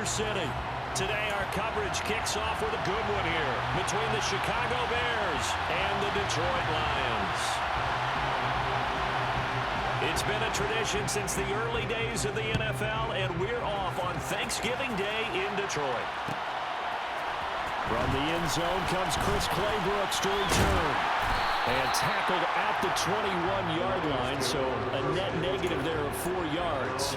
Motor City. Today our coverage kicks off with a good one here between the Chicago Bears and the Detroit Lions. It's been a tradition since the early days of the NFL, and we're off on Thanksgiving Day in Detroit. From the end zone comes Chris Claybrooks to return. And tackled at the 21-yard line, so a net negative there of 4 yards.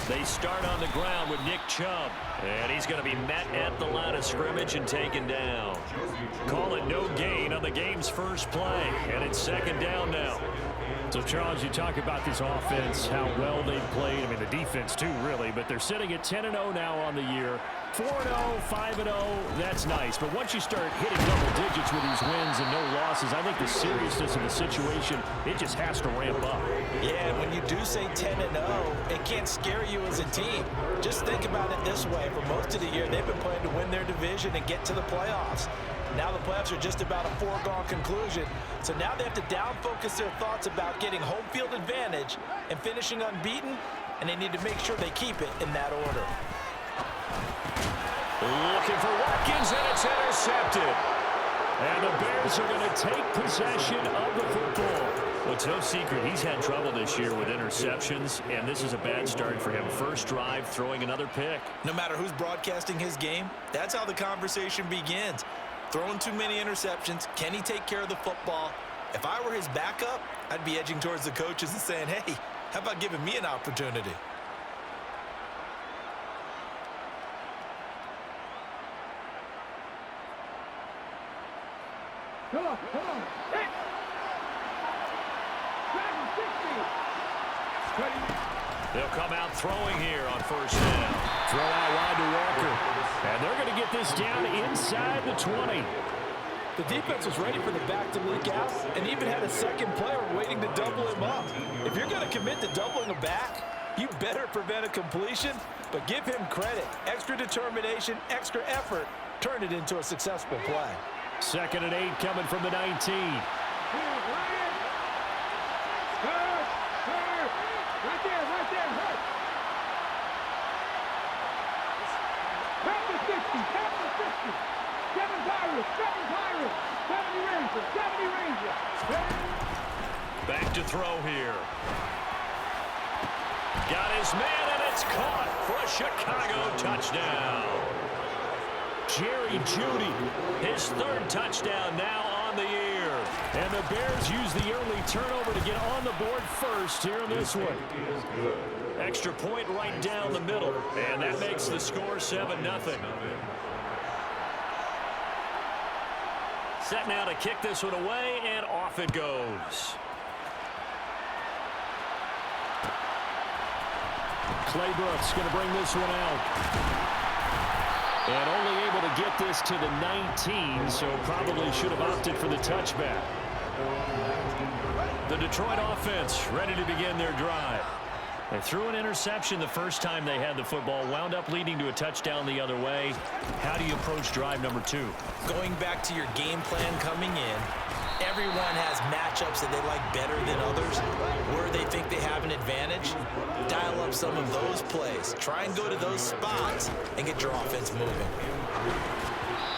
They start on the ground with Nick Chubb. And he's going to be met at the line of scrimmage and taken down. Call it no gain on the game's first play. And it's second down now. So, Charles, you talk about this offense, how well they've played. I mean, the defense, too, really. But they're sitting at 10-0 now on the year. 4-0, 5-0, that's nice. But once you start hitting double digits with these wins and no losses, I think the seriousness of the situation, it just has to ramp up. Yeah, and when you do say 10-0, it can't scare you as a team. Just think about it this way. For most of the year, they've been playing to win their division and get to the playoffs. Now the playoffs are just about a foregone conclusion. So now they have to down-focus their thoughts about getting home field advantage and finishing unbeaten, and they need to make sure they keep it in that order. Looking for Watkins, and it's intercepted. And the Bears are going to take possession of the football. Well, it's no secret he's had trouble this year with interceptions, and this is a bad start for him. First drive, throwing another pick. No matter who's broadcasting his game, that's how the conversation begins. Throwing too many interceptions, can he take care of the football? If I were his backup, I'd be edging towards the coaches and saying, hey, how about giving me an opportunity? Come on. Hey! They'll come out throwing here on first down. Throw out wide to Walker. And they're going to get this down inside the 20. The defense was ready for the back to leak out and even had a second player waiting to double him up. If you're going to commit to doubling a back, you better prevent a completion, but give him credit. Extra determination, extra effort, turn it into a successful play. 2nd and 8 coming from the 19. Right there. Tap the 60. Seven Pirates. 70 Rangers. Back to throw here. Got his man, and it's caught for a Chicago touchdown. Jerry Jeudy, his 3rd touchdown now on the year. And the Bears use the early turnover to get on the board first here in this one. Extra point right down the middle, and that makes the score 7-0. Set now to kick this one away, and off it goes. Claybrooks going to bring this one out. And only able to get this to the 19, so probably should have opted for the touchback. The Detroit offense ready to begin their drive. They threw an interception the first time they had the football, wound up leading to a touchdown the other way. How do you approach drive number 2? Going back to your game plan coming in, everyone has matchups that they like better than others, where they think they have an advantage. Dial up some of those plays. Try and go to those spots and get your offense moving.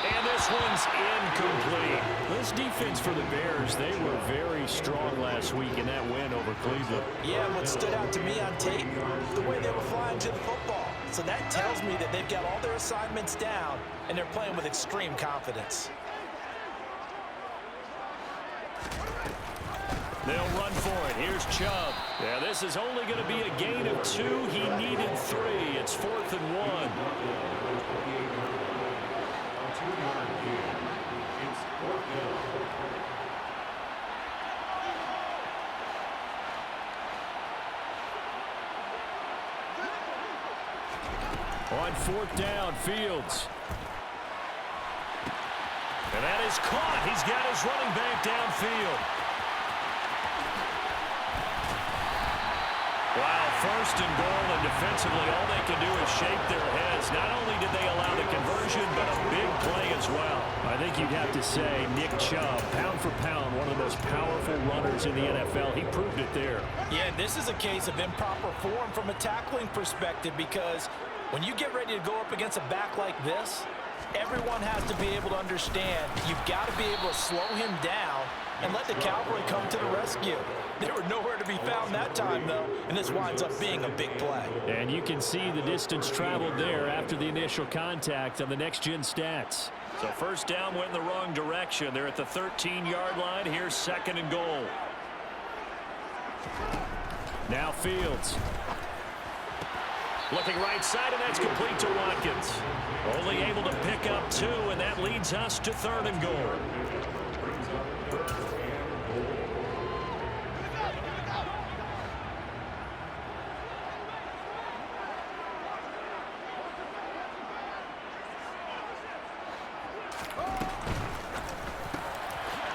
And this one's incomplete. This defense for the Bears, they were very strong last week in that win over Cleveland. Yeah, what stood out to me on tape, the way they were flying to the football. So that tells me that they've got all their assignments down, and they're playing with extreme confidence. They'll run for it. Here's Chubb. Yeah, this is only going to be a gain of 2. He needed 3. It's 4th and 1. On 4th down, Fields. And that is caught. He's got his running back downfield. Wow, first and goal, and defensively, all they can do is shake their heads. Not only did they allow the conversion, but a big play as well. I think you'd have to say Nick Chubb, pound for pound, one of the most powerful runners in the NFL. He proved it there. Yeah, this is a case of improper form from a tackling perspective, because when you get ready to go up against a back like this, everyone has to be able to understand you've got to be able to slow him down and let the cavalry come to the rescue. They were nowhere to be found that time, though, and this winds up being a big play. And you can see the distance traveled there after the initial contact on the next-gen stats. So first down went in the wrong direction. They're at the 13-yard line. Here's second and goal. Now Fields. Looking right side, and that's complete to Watkins. Only able to pick up 2, and that leads us to third and goal.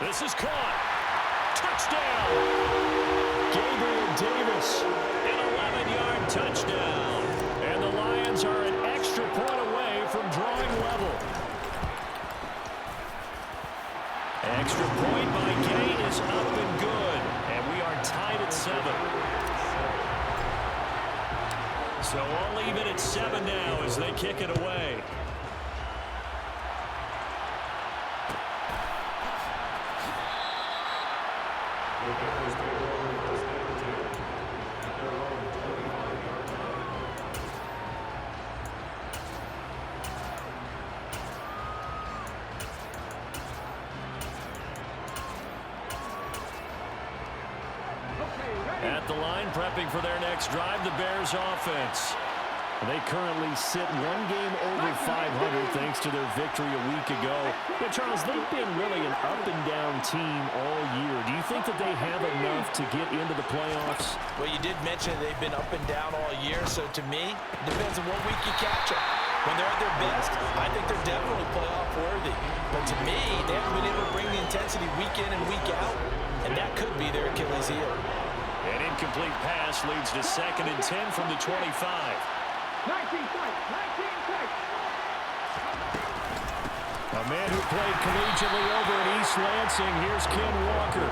This is caught. Touchdown. Gabriel Davis. An 11-yard touchdown. And the Lions are an extra point away from drawing level. Extra point by Kane is up and good. And we are tied at 7. So all even at 7 now as they kick it away. At the line, prepping for their next drive, the Bears offense. They currently sit 1 game over 500 thanks to their victory a week ago. But Charles, they've been really an up-and-down team all year. Do you think that they have enough to get into the playoffs? Well, you did mention they've been up and down all year, so to me, it depends on what week you catch them. When they're at their best, I think they're definitely playoff worthy. But to me, they haven't been able to bring the intensity week in and week out, and that could be their Achilles heel. An incomplete pass leads to second and 10 from the 25. 19 fights, 19 fights. A man who played collegiately over in East Lansing. Here's Ken Walker.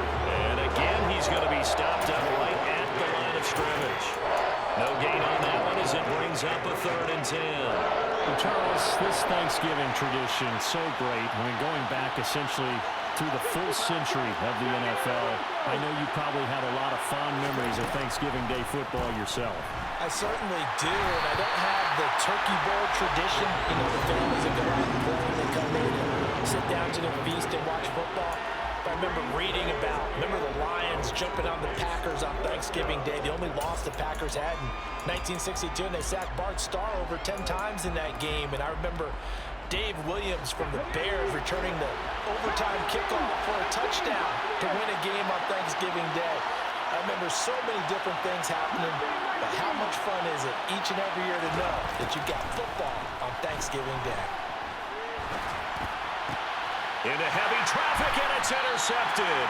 And again, he's going to be stopped up right at the line of scrimmage. No gain on that one as it brings up a third and 10. Well, Charles, this Thanksgiving tradition, so great. I mean, going back essentially through the full century of the NFL, I know you probably had a lot of fond memories of Thanksgiving Day football yourself. I certainly do, and I don't have the turkey bowl tradition. You know, the families that go out and play, they come in and sit down to their feast and watch football. But I remember reading about, the Lions jumping on the Packers on Thanksgiving Day. The only loss the Packers had in 1962, and they sacked Bart Starr over 10 times in that game. And I remember Dave Williams from the Bears returning the overtime kickoff for a touchdown to win a game on Thanksgiving Day. I remember so many different things happening, but how much fun is it each and every year to know that you've got football on Thanksgiving Day? Into heavy traffic, and it's intercepted.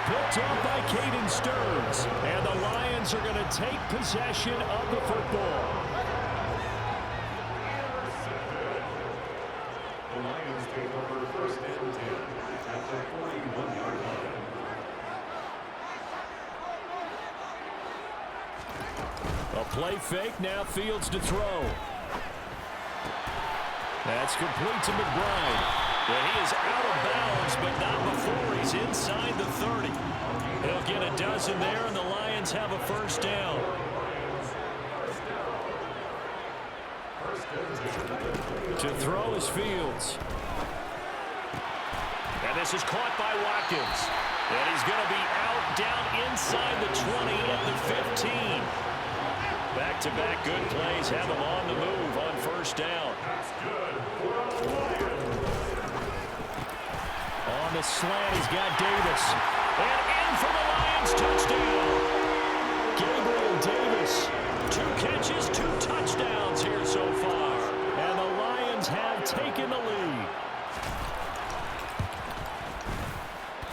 Picked up by Caden Stearns. And the Lions are going to take possession of the football. The Lions take over first and 10 at the 41-yard line. A play fake, now Fields to throw. That's complete to McBride. Well, he is out of bounds, but not before he's inside the 30. He'll get a dozen there, and the Lions have a first down. To throw is Fields. And this is caught by Watkins. And he's going to be out down inside the 20 at the 15. Back-to-back good plays have him on the move on first down. On the slant, he's got Davis. And in for the Lions touchdown. Gabriel Davis. 2 catches, 2 touchdowns here so far. And the Lions have taken the lead.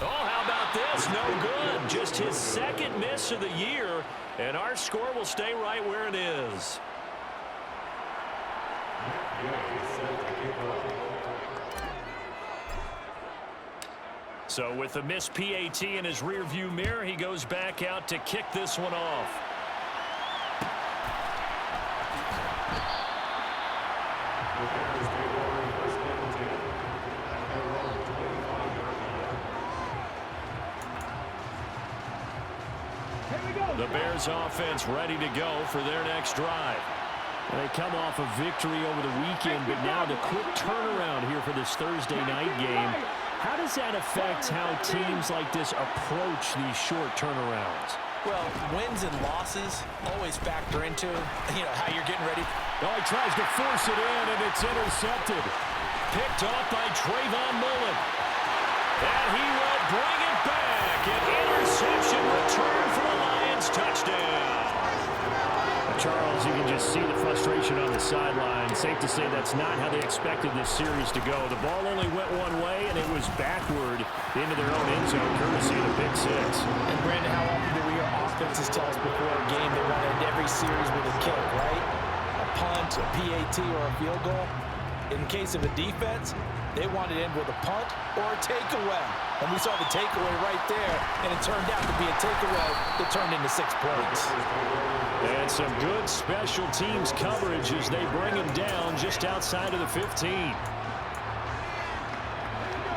Oh, how about this? No good. Just his second miss of the year. And our score will stay right where it is. So with the missed PAT in his rearview mirror, he goes back out to kick this one off. The Bears offense ready to go for their next drive. They come off a victory over the weekend, but now the quick turnaround here for this Thursday night game. How does that affect how teams like this approach these short turnarounds? Well, wins and losses always factor into, how you're getting ready. Oh, he tries to force it in, and it's intercepted. Picked off by Trayvon Mullen. And he will bring it back. An interception return for the Lions. Touchdown. Charles, you can just see the frustration on the sideline. Safe to say that's not how they expected this series to go. The ball only went one way, and it was backward into their own end zone, courtesy of the pick six. And, Brandon, how often do we hear offenses tell us before a game they want to end every series with a kick, right? A punt, a PAT, or a field goal. In case of a defense, they want to end with a punt or a takeaway. And we saw the takeaway right there, and it turned out to be a takeaway that turned into 6 points. And some good special teams coverage as they bring him down just outside of the 15.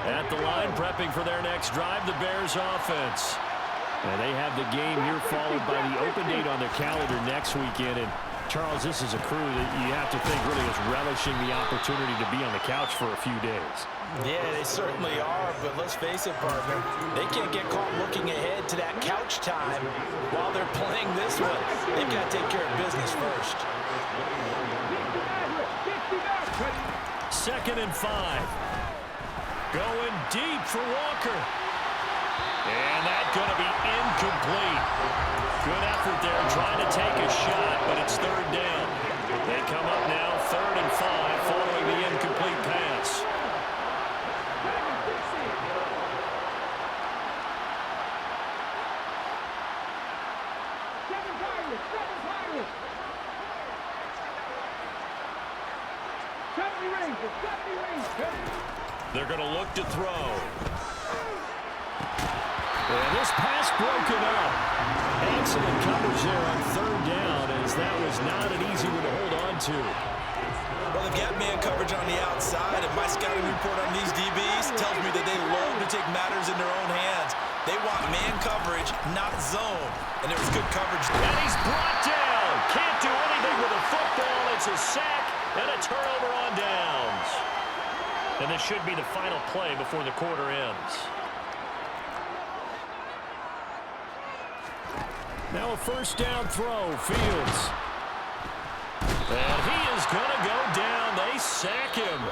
At the line, prepping for their next drive, the Bears offense. And they have the game here followed by the open date on their calendar next weekend. And Charles, this is a crew that you have to think really is relishing the opportunity to be on the couch for a few days. Yeah, they certainly are, but let's face it, partner, they can't get caught looking ahead to that couch time while they're playing this one. They've got to take care of business first. 2nd and 5. Going deep for Walker. And that's going to be incomplete. Good effort there trying to take a shot, but it's 3rd down. They come up now 3rd and 5 following the incomplete pass. They're going to look to throw. And this pass broken up. Excellent coverage there on 3rd down, as that was not an easy one to hold on to. Well, they've got man coverage on the outside, and my scouting report on these DBs tells me that they love to take matters in their own hands. They want man coverage, not zone. And there was good coverage there. And he's brought down. Can't do anything with a football. It's a sack and a turnover on downs. And this should be the final play before the quarter ends. Now a 1st down throw, Fields. And he is going to go down. They sack him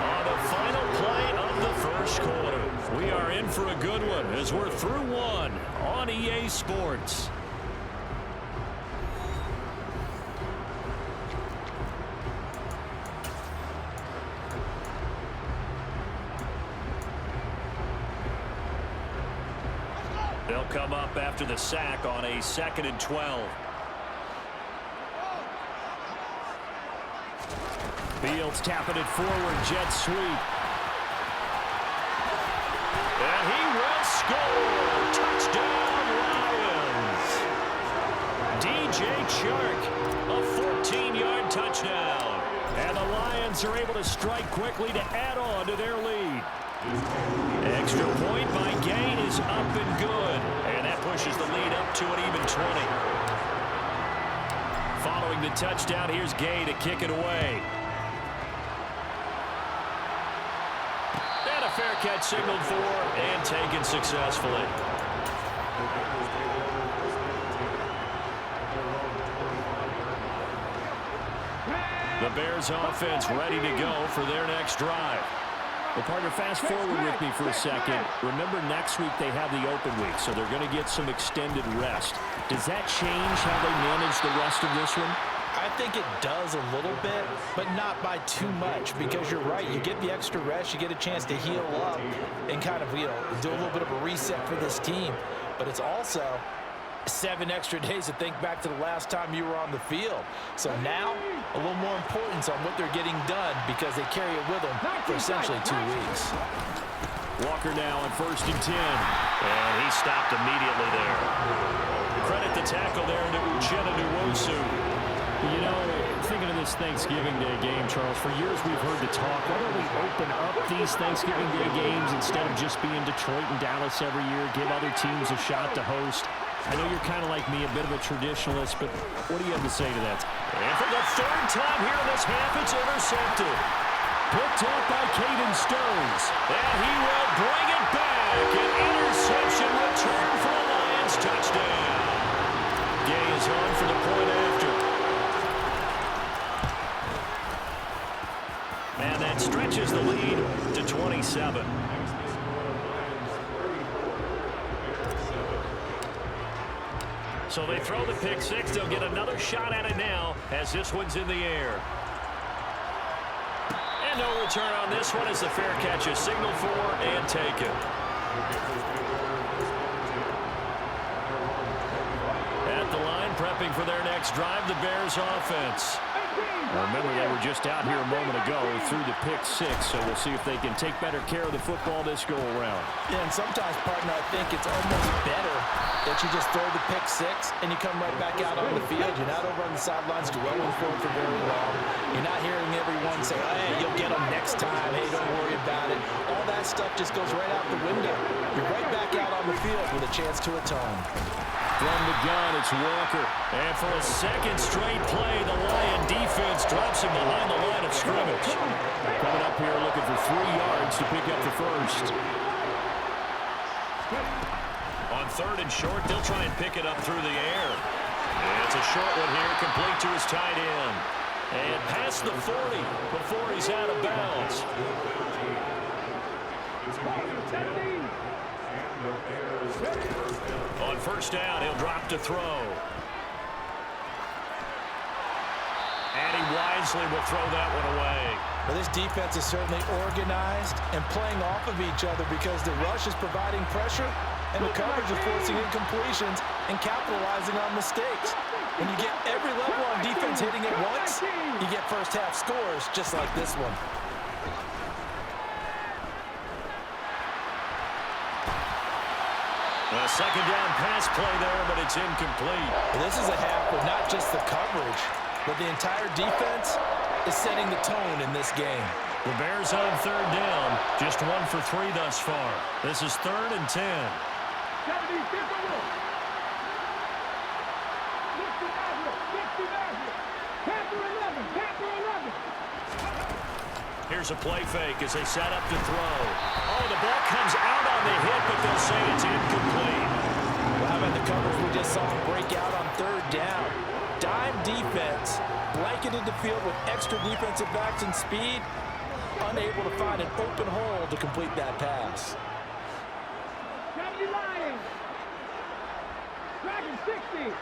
on the final play of the 1st quarter. We are in for a good one as we're through one on EA Sports. They'll come up after the sack on a 2nd and 12. Fields tapping it forward, jet sweep. And he will score. Touchdown, Lions. DJ Chark, a 14-yard touchdown. And the Lions are able to strike quickly to add on to their lead. Extra point by Gay is up and good. And that pushes the lead up to an even 20. Following the touchdown, here's Gay to kick it away. And a fair catch signaled for and taken successfully. The Bears offense ready to go for their next drive. Well, partner, fast forward with me for a second. Remember, next week they have the open week, so they're going to get some extended rest. Does that change how they manage the rest of this one? I think it does a little bit, but not by too much, because you're right. You get the extra rest, you get a chance to heal up and kind of, do a little bit of a reset for this team. But it's also 7 extra days to think back to the last time you were on the field. So now, a little more importance on what they're getting done because they carry it with them for essentially 2 weeks. Walker now on 1st and 10. And he stopped immediately there. Credit the tackle there to Uchenna Nwosu. You know, thinking of this Thanksgiving Day game, Charles, for years we've heard the talk, why don't we open up these Thanksgiving Day games instead of just being Detroit and Dallas every year, give other teams a shot to host? I know you're kind of like me, a bit of a traditionalist, but what do you have to say to that? And for the 3rd time here in this half, it's intercepted. Picked up by Caden Stearns. And he will bring it back. An interception return for the Lions. Touchdown. Gay is on for the point after. And that stretches the lead to 27. So they throw the pick six. They'll get another shot at it now as this one's in the air. And no return on this one as the fair catch is signaled for and taken. At the line, prepping for their next drive, the Bears offense. Remember, they were just out here a moment ago through the pick six, so we'll see if they can take better care of the football this go-around. Yeah, and sometimes, partner, I think it's almost better that you just throw the pick six and you come right back out on the field. You're not over on the sidelines dwelling for it for very long. You're not hearing everyone say, oh, hey, you'll get them next time. Hey, don't worry about it. All that stuff just goes right out the window. You're right back out on the field with a chance to atone. From the gun, it's Walker. And for a second straight play, the Lion defense drops him behind the line of scrimmage. Coming up here looking for 3 yards to pick up the first. On 3rd and short, they'll try and pick it up through the air. And it's a short one here, complete to his tight end. And past the 40 before he's out of bounds. On 1st down, he'll drop to throw. And he wisely will throw that one away. Well, this defense is certainly organized and playing off of each other because the rush is providing pressure and the coverage is forcing incompletions and capitalizing on mistakes. When you get every level on defense hitting at once, you get first half scores just like this one. A 2nd down pass play there, but it's incomplete. Well, this is a half where not just the coverage, but the entire defense is setting the tone in this game. The Bears on 3rd down, just 1 for 3 thus far. This is 3rd and 10. Here's a play fake as they set up to throw. Oh, the ball comes out on the hit, but they'll say it's incomplete. Well, how about the coverage we just saw him break out on 3rd down? Dime defense, blanketed the field with extra defensive backs and speed, unable to find an open hole to complete that pass. 70 Lions. Dragon 60.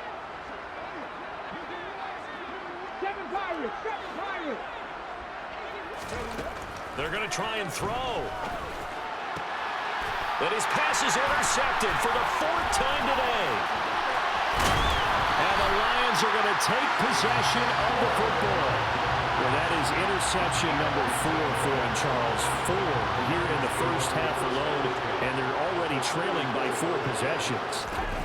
7 Pirates. 7 Pirates. They're going to try and throw. But his pass is intercepted for the 4th time today. And the Lions are going to take possession of the football. Well, that is interception number 4 for him, Charles. 4 here in the first half alone, and they're already trailing by 4 possessions.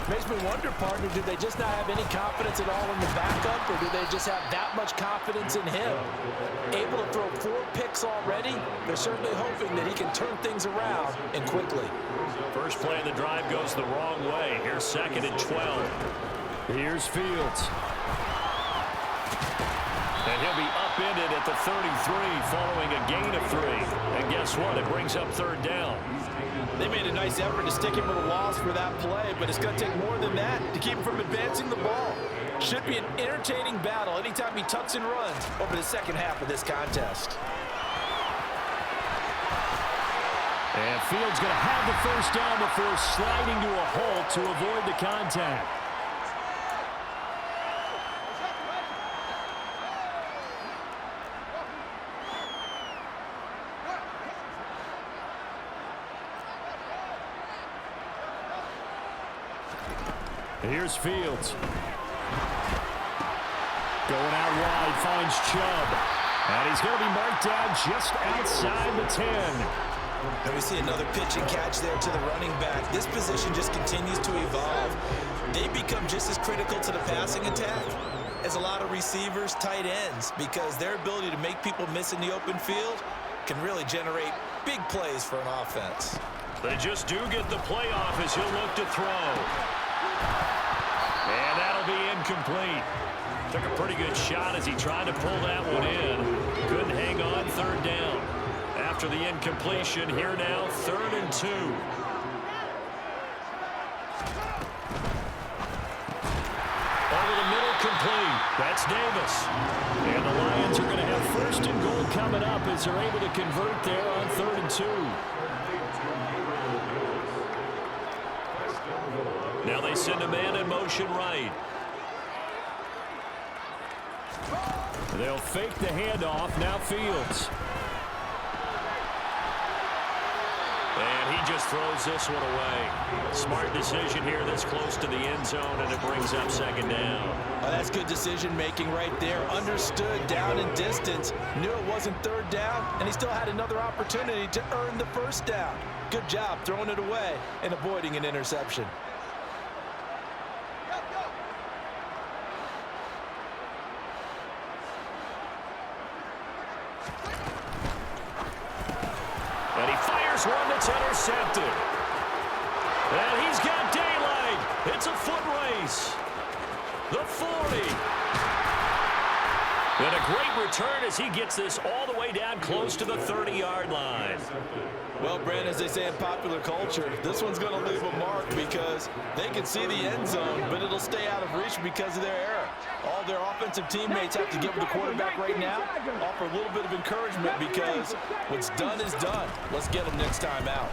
Makes me wonder, partner, do they just not have any confidence at all in the backup, or do they just have that much confidence in him? Able to throw 4 picks already, they're certainly hoping that he can turn things around and quickly. First play of the drive goes the wrong way. Here's 2nd and 12. Here's Fields. And he'll be upended at the 33 following a gain of 3. And guess what? It brings up 3rd down. They made a nice effort to stick him with a loss for that play, but it's going to take more than that to keep him from advancing the ball. Should be an entertaining battle anytime he tucks and runs over the second half of this contest. And Fields going to have the first down before sliding to a halt to avoid the contact. Here's Fields. Going out wide, finds Chubb. And he's going to be marked down just outside the 10. And we see another pitch and catch there to the running back. This position just continues to evolve. They become just as critical to the passing attack as a lot of receivers, tight ends, because their ability to make people miss in the open field can really generate big plays for an offense. They just do get the playoff as he'll look to throw. And that'll be incomplete. Took a pretty good shot as he tried to pull that one in. Couldn't hang on third down. After the incompletion, here now, 3rd and 2. Over the middle, complete. That's Davis. And the Lions are going to have 1st and goal coming up as they're able to convert there on 3rd and 2. Now they send a man in motion right. They'll fake the handoff. Now Fields. And he just throws this one away. Smart decision here this close to the end zone, and it brings up 2nd down. Oh, that's good decision making right there. Understood down and distance. Knew it wasn't 3rd down, and he still had another opportunity to earn the 1st down. Good job throwing it away and avoiding an interception. And he fires one that's intercepted. And he's got daylight. It's a foot race. The 40. And a great return as he gets this all the way down close to the 30-yard line. Well, Brandon, as they say in popular culture, this one's going to leave a mark because they can see the end zone, but it'll stay out of reach because of their error. All their offensive teammates have to give the quarterback right now, offer a little bit of encouragement because what's done is done. Let's get them next time out.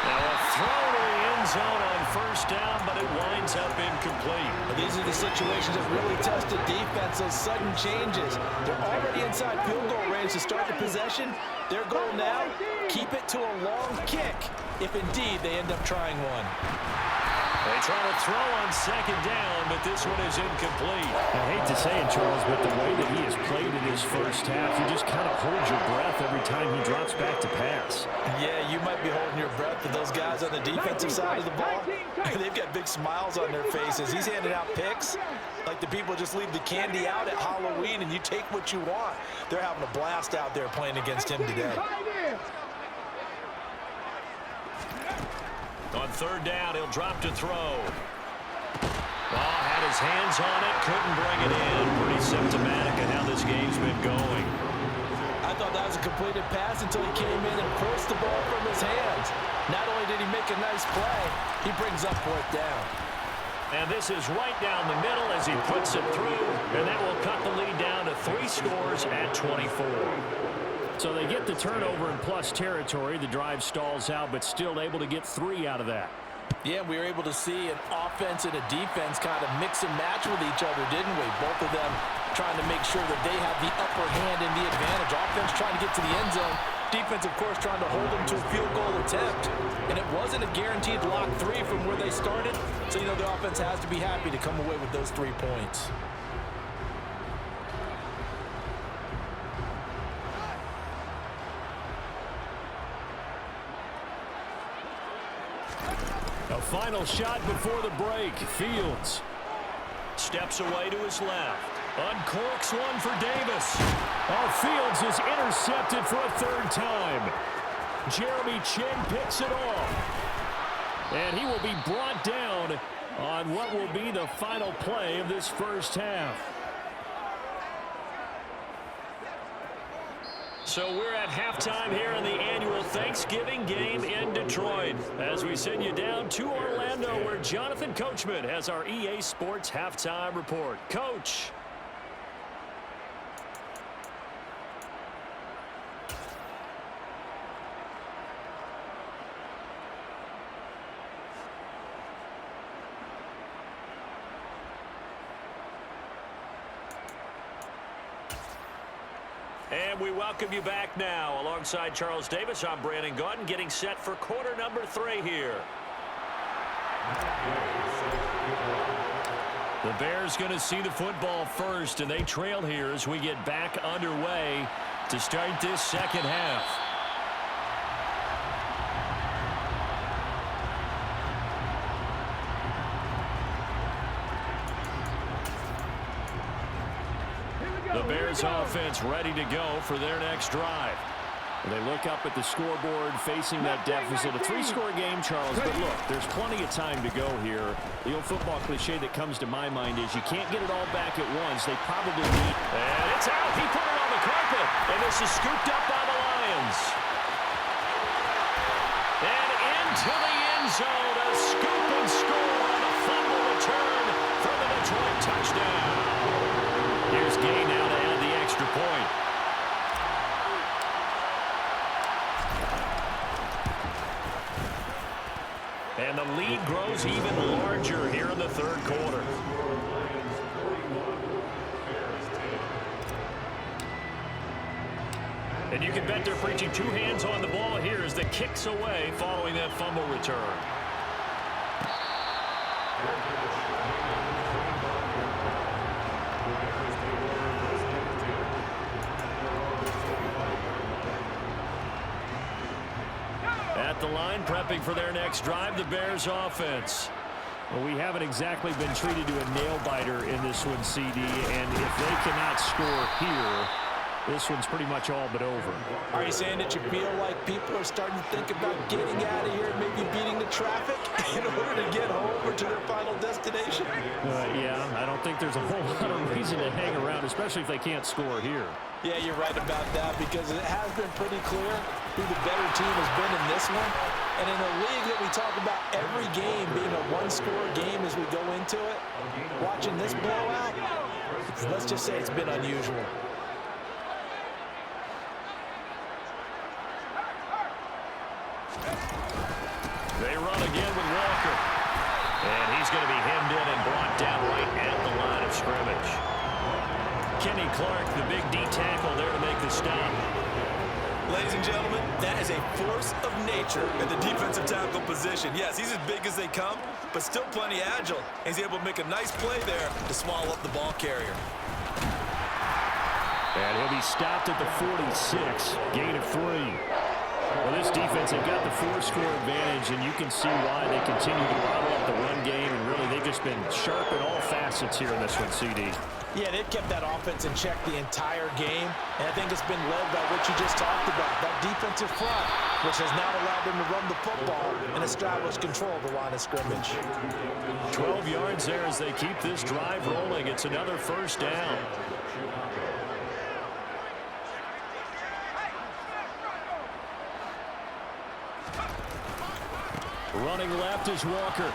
Now a throw to the end zone on 1st down, but it winds up incomplete. But these are the situations that really test the defense, those sudden changes. They're already inside field goal range to start the possession. Their goal now, keep it to a long kick, if indeed they end up trying one. They try to throw on 2nd down, but this one is incomplete. I hate to say it, Charles, but the way that he has played in his 1st half, you just kind of hold your breath every time he drops back to pass. Yeah, you might be holding your breath, but those guys on the defensive side of the ball, they've got big smiles on their faces. He's handing out picks like the people just leave the candy out at Halloween and you take what you want. They're having a blast out there playing against him today. On 3rd down, he'll drop to throw. Had his hands on it, couldn't bring it in. Pretty symptomatic of how this game's been going. I thought that was a completed pass until he came in and forced the ball from his hands. Not only did he make a nice play, he brings up 4th down. And this is right down the middle as he puts it through, and that will cut the lead down to 3 scores at 24. So they get the turnover in plus territory. The drive stalls out, but still able to get 3 out of that. Yeah, we were able to see an offense and a defense kind of mix and match with each other, didn't we? Both of them trying to make sure that they have the upper hand and the advantage. Offense trying to get to the end zone. Defense, of course, trying to hold them to a field goal attempt. And it wasn't a guaranteed lock 3 from where they started. So, you know, the offense has to be happy to come away with those 3 points. A final shot before the break. Fields steps away to his left. Uncorks one for Davis. Fields is intercepted for a 3rd time. Jeremy Chin picks it off. And he will be brought down on what will be the final play of this 1st half. So we're at halftime here in the annual Thanksgiving game in Detroit as we send you down to Orlando where Jonathan Coachman has our EA Sports halftime report. Coach. And we welcome you back now. Alongside Charles Davis, I'm Brandon Gaudin, getting set for quarter number 3 here. The Bears going to see the football first, and they trail here as we get back underway to start this second half. The Bears offense ready to go for their next drive. They look up at the scoreboard facing that deficit. A 3-score game, Charles, but look, there's plenty of time to go here. The old football cliche that comes to my mind is you can't get it all back at once. They probably need... And it's out. He put it on the carpet, and this is scooped up by the Lions. And into the end zone, a scoop and score on the fumble return for the Detroit touchdown. Here's Gay now to add the extra point. And the lead grows even larger here in the third quarter. And you can bet they're preaching 2 hands on the ball here as the kick's away following that fumble return. At the line, prepping for their next drive, the Bears offense. Well, we haven't exactly been treated to a nail-biter in this one, CD, and if they cannot score here, this one's pretty much all but over. Are you saying that you feel like people are starting to think about getting out of here and maybe beating the traffic in order to get home or to their final destination? Yeah, I don't think there's a whole lot of reason to hang around, especially if they can't score here. Yeah, you're right about that because it has been pretty clear who the better team has been in this one. And in a league that we talk about every game being a 1-score game as we go into it, watching this blowout, let's just say it's been unusual. They run again with Walker. And he's going to be hemmed in and brought down right at the line of scrimmage. Kenny Clark, the big D tackle there to make the stop. Ladies and gentlemen, that is a force of nature at the defensive tackle position. Yes, he's as big as they come, but still plenty agile. He's able to make a nice play there to swallow up the ball carrier. And he'll be stopped at the 46, gain of 3. Well, this defense, they've got the 4-score advantage, and you can see why they continue to bottle up the run game, and really they've just been sharp at all facets here in this one, CD. Yeah, they've kept that offense in check the entire game, and I think it's been led by what you just talked about, that defensive front, which has now allowed them to run the football and establish control of the line of scrimmage. 12 yards there as they keep this drive rolling. It's another first down. Running left is Walker.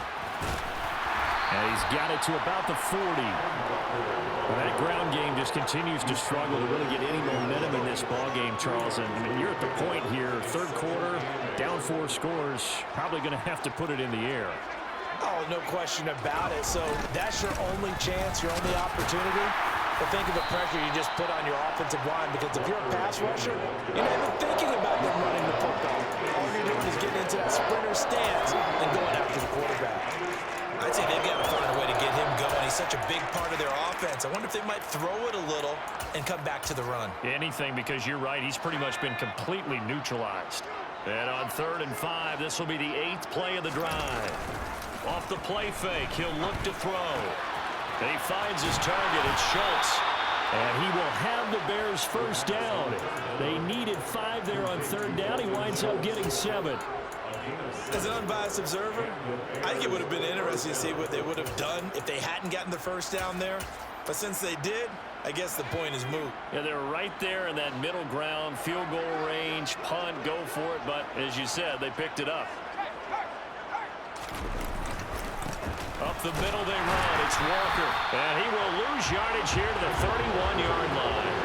And he's got it to about the 40. Well, that ground game just continues to struggle to really get any momentum in this ball game, Charles. And I mean, you're at the point here, third quarter, down 4 scores, probably going to have to put it in the air. Oh, no question about it. So that's your only chance, your only opportunity. But think of the pressure you just put on your offensive line, because if you're a pass rusher, you're not even thinking about them running the football. All you're doing is getting into that sprinter stance and going after the quarterback. I'd say they've got to find a way to get him going. He's such a big part of their offense. I wonder if they might throw it a little and come back to the run. Anything, because you're right, he's pretty much been completely neutralized. And on 3rd and 5, this will be the 8th play of the drive. Off the play fake, he'll look to throw. And he finds his target. It's Schultz. And he will have the Bears first down. They needed 5 there on 3rd down. He winds up getting 7. As an unbiased observer, I think it would have been interesting to see what they would have done if they hadn't gotten the first down there. But since they did, I guess the point is moot. Yeah, they're right there in that middle ground, field goal range, punt, go for it. But as you said, they picked it up. Up the middle they run. It's Walker. And he will lose yardage here to the 31-yard line.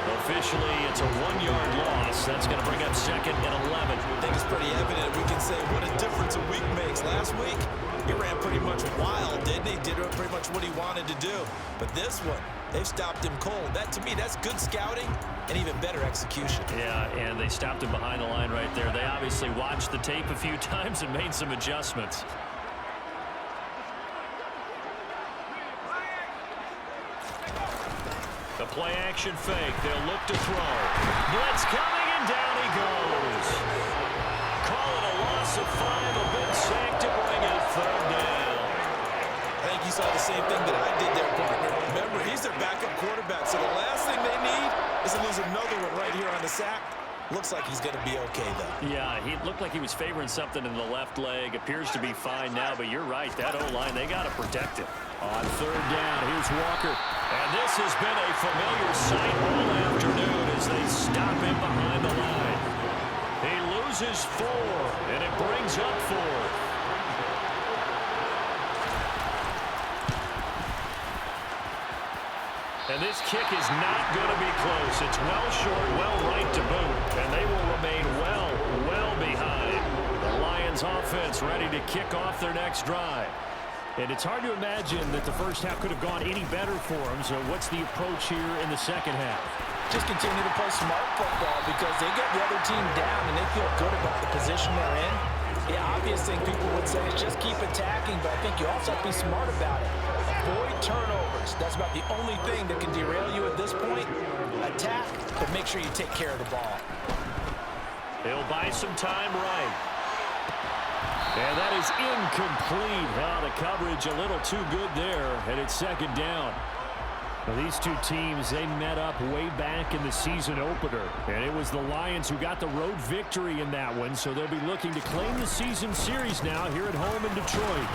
Officially, it's a 1-yard loss. That's going to bring up 2nd and 11. I think it's pretty evident. We can say what a difference a week makes. Last week, he ran pretty much wild, didn't he? Did pretty much what he wanted to do. But this one, they've stopped him cold. That, to me, that's good scouting and even better execution. Yeah, and they stopped him behind the line right there. They obviously watched the tape a few times and made some adjustments. The play-action fake. They'll look to throw. Blitz coming, and down he goes. Call it a loss of 5. A big sack to bring up 3rd down. I think you saw the same thing that I did there, partner. Remember, he's their backup quarterback, so the last thing they need is to lose another one right here on the sack. Looks like he's going to be okay, though. Yeah, he looked like he was favoring something in the left leg. Appears to be fine now, but you're right. That O-line, they got to protect it. On 3rd down, here's Walker. And this has been a familiar sight all afternoon as they stop him behind the line. He loses 4, and it brings up 4th. And this kick is not going to be close. It's well short, well right to boot. And they will remain well behind. The Lions offense ready to kick off their next drive. And it's hard to imagine that the first half could have gone any better for them. So what's the approach here in the second half? Just continue to play smart football because they get the other team down and they feel good about the position they're in. The obvious thing people would say is just keep attacking, but I think you also have to be smart about it. Avoid turnovers. That's about the only thing that can derail you at this point. Attack, but make sure you take care of the ball. He'll buy some time right. And that is incomplete. The coverage a little too good there, and it's 2nd down. Now, these two teams, they met up way back in the season opener, and it was the Lions who got the road victory in that one, so they'll be looking to claim the season series now here at home in Detroit.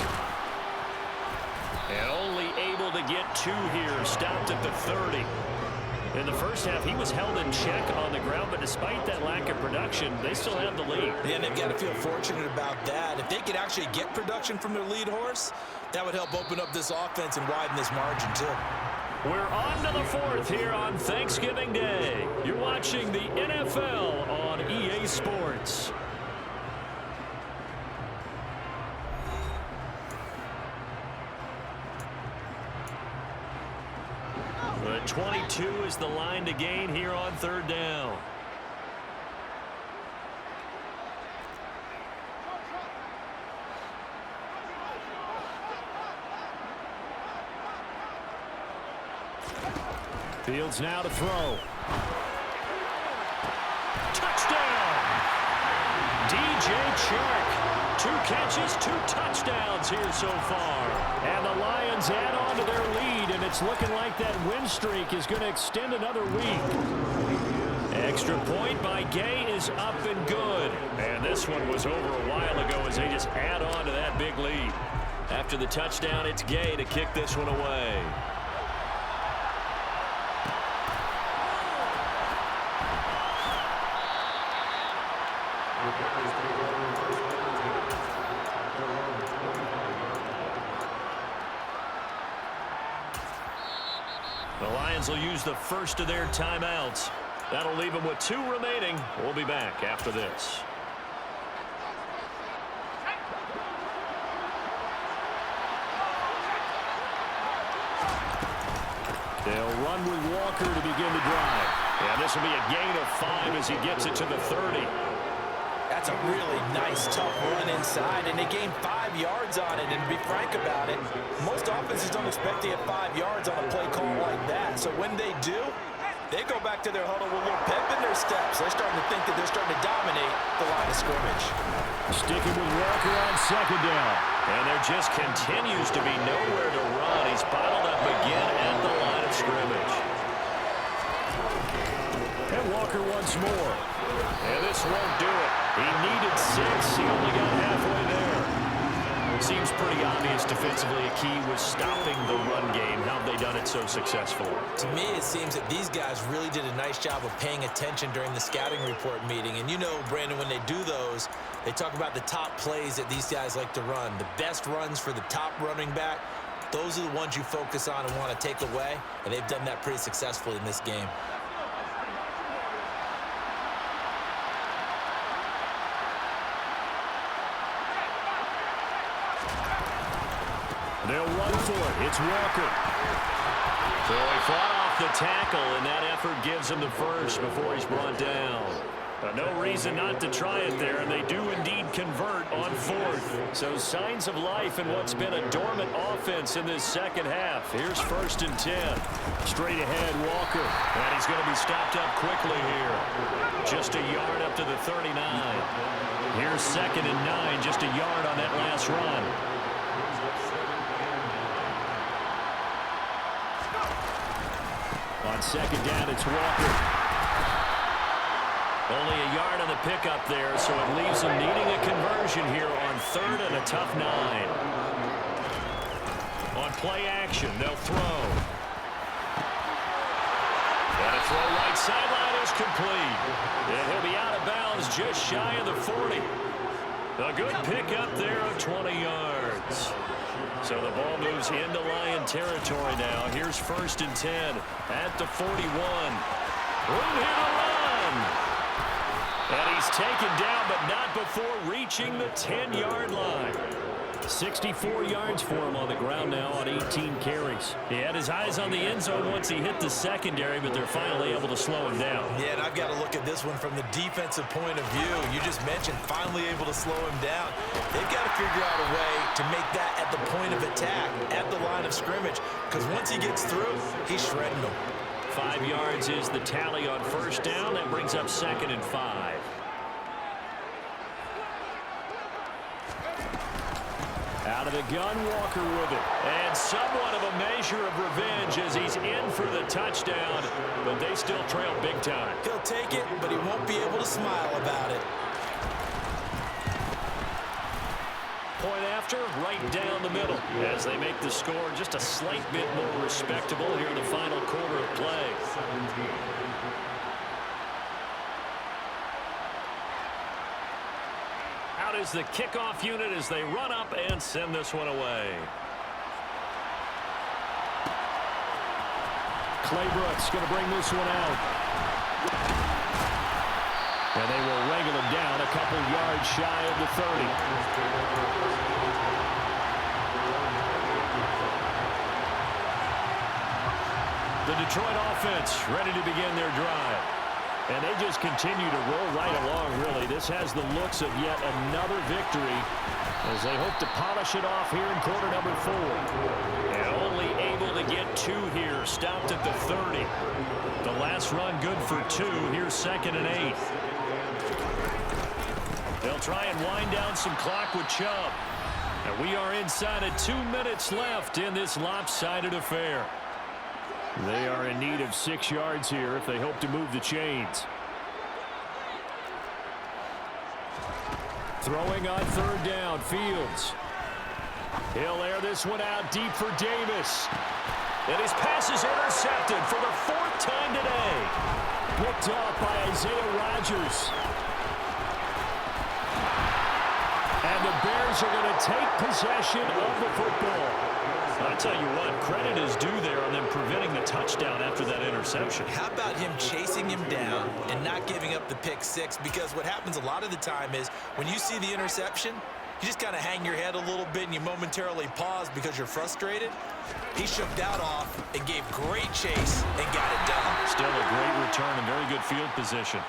And only able to get 2 here, stopped at the 30. In the first half, he was held in check on the ground, but despite that lack of production, they still have the lead. Yeah, and they've got to feel fortunate about that. If they could actually get production from their lead horse, that would help open up this offense and widen this margin, too. We're on to the 4th here on Thanksgiving Day. You're watching the NFL on EA Sports. But 22 is the line to gain here on 3rd down. Fields now to throw. Touchdown! DJ Chark. 2 catches, 2 touchdowns here so far. And the Lions add on to their lead, and it's looking like that win streak is going to extend another week. Extra point by Gay is up and good. And this one was over a while ago as they just add on to that big lead. After the touchdown, it's Gay to kick this one away. The Lions will use the first of their timeouts. That'll leave them with 2 remaining. We'll be back after this. They'll run with Walker to begin the drive. And this will be a gain of 5 as he gets it to the 30. That's a really nice, tough run inside, and they gained 5 yards on it. And to be frank about it, most offenses don't expect to get 5 yards on a play call like that. So when they do, they go back to their huddle with a little pep in their steps. They're starting to think that they're starting to dominate the line of scrimmage. Sticking with Walker on 2nd down. And there just continues to be nowhere to run. He's bottled up again at the line of scrimmage. And Walker once more. And this won't do it. He needed 6. He only got halfway there. Seems pretty obvious defensively. A key was stopping the run game. How have they done it so successfully? To me, it seems that these guys really did a nice job of paying attention during the scouting report meeting. And you know, Brandon, when they do those, they talk about the top plays that these guys like to run. The best runs for the top running back, those are the ones you focus on and want to take away. And they've done that pretty successfully in this game. They'll run for it. It's Walker. So he fought off the tackle, and that effort gives him the first before he's brought down. No reason not to try it there, and they do indeed convert on fourth. So signs of life in what's been a dormant offense in this second half. Here's 1st and 10. Straight ahead, Walker. And he's going to be stopped up quickly here. Just a yard up to the 39. Here's 2nd and 9, just a yard on that last run. On 2nd down, it's Walker. Only a yard on the pickup there, so it leaves them needing a conversion here on 3rd and a tough 9. On play action, they'll throw. And a throw right sideline is complete. And he'll be out of bounds just shy of the 40. A good pickup there of 20 yards. So the ball moves into Lion territory now. Here's 1st and 10 at the 41. Room here to run. And he's taken down, but not before reaching the 10-yard line. 64 yards for him on the ground now on 18 carries. He had his eyes on the end zone once he hit the secondary, but they're finally able to slow him down. Yeah, and I've got to look at this one from the defensive point of view. You just mentioned finally able to slow him down. They've got to figure out a way to make that at the point of attack, at the line of scrimmage, because once he gets through, he's shredding them. 5 yards is the tally on 1st down. That brings up 2nd and 5. Out of the gun, Walker with it. And somewhat of a measure of revenge as he's in for the touchdown, but they still trail big time. He'll take it, but he won't be able to smile about it. Point after, right down the middle as they make the score just a slight bit more respectable here in the final quarter of play. Out is the kickoff unit as they run up and send this one away. Claybrooks going to bring this one out. And they will wrangle him down a couple yards shy of the 30. The Detroit offense ready to begin their drive. And they just continue to roll right along, really. This has the looks of yet another victory as they hope to polish it off here in quarter number 4. And only able to get 2 here, stopped at the 30. The last run good for 2. Here's 2nd and 8. They'll try and wind down some clock with Chubb. And we are inside of 2 minutes left in this lopsided affair. They are in need of 6 yards here if they hope to move the chains. Throwing on 3rd down, Fields. He'll air this one out deep for Davis. And his pass is intercepted for the 4th time today. Picked up by Isaiah Rodgers. And the Bears are going to take possession of the football. I tell you what, credit is due there on them preventing the touchdown after that interception. How about him chasing him down and not giving up the pick 6? Because what happens a lot of the time is when you see the interception, you just kind of hang your head a little bit and you momentarily pause because you're frustrated. He shook that off and gave great chase and got it done. Still a great return and very good field position.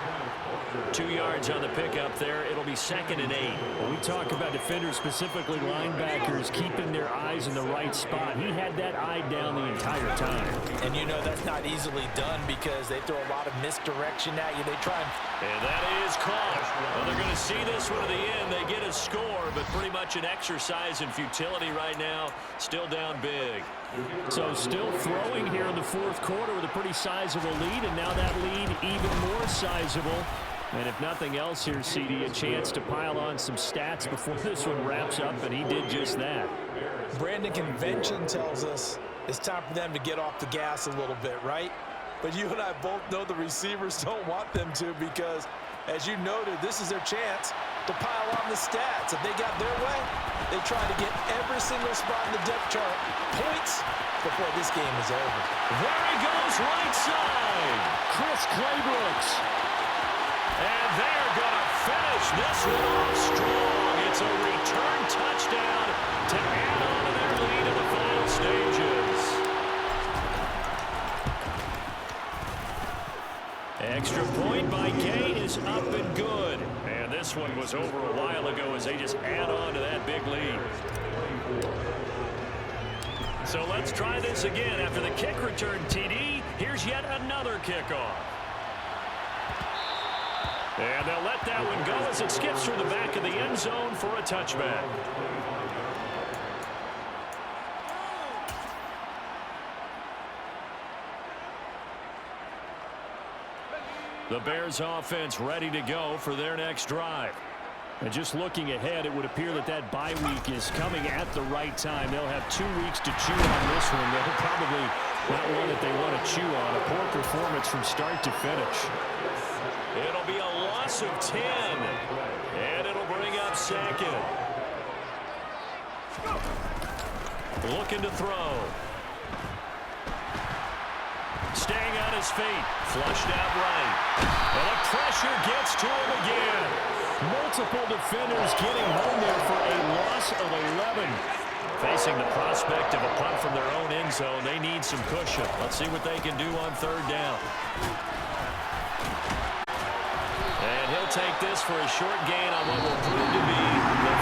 2 yards on the pickup there. It'll be 2nd and 8. When we talk about defenders, specifically linebackers, keeping their eyes in the right spot, he had that eye down the entire time. And you know that's not easily done because they throw a lot of misdirection at you. They try and that is caught. Well, they're going to see this one to the end. They get a score, but pretty much an exercise in futility right now. Still down big. So still throwing here in the 4th quarter with a pretty sizable lead, and now that lead even more sizable. And if nothing else here, CD, a chance to pile on some stats before this one wraps up, and he did just that. Brandon, convention tells us it's time for them to get off the gas a little bit, right? But you and I both know the receivers don't want them to because, as you noted, this is their chance to pile on the stats. If they got their way, they try to get every single spot in the depth chart points before this game is over. There he goes, right side. Chris Claybrooks. And they're going to finish this one off strong. It's a return touchdown to add on to their lead in the final stages. Extra point by Kane is up and good. And this one was over a while ago as they just add on to that big lead. So let's try this again. After the kick return TD, here's yet another kickoff. And they'll let that one go as it skips through the back of the end zone for a touchback. The Bears offense ready to go for their next drive. And just looking ahead, it would appear that that bye week is coming at the right time. They'll have 2 weeks to chew on this one. They're probably not one that they want to chew on. A poor performance from start to finish. It'll be a loss of 10. And it'll bring up second. Looking to throw. Staying on his feet. Flushed out right. And the pressure gets to him again. Multiple defenders getting home there for a loss of 11. Facing the prospect of a punt from their own end zone, they need some cushion. Let's see what they can do on third down. And he'll take this for a short gain on what will prove to be the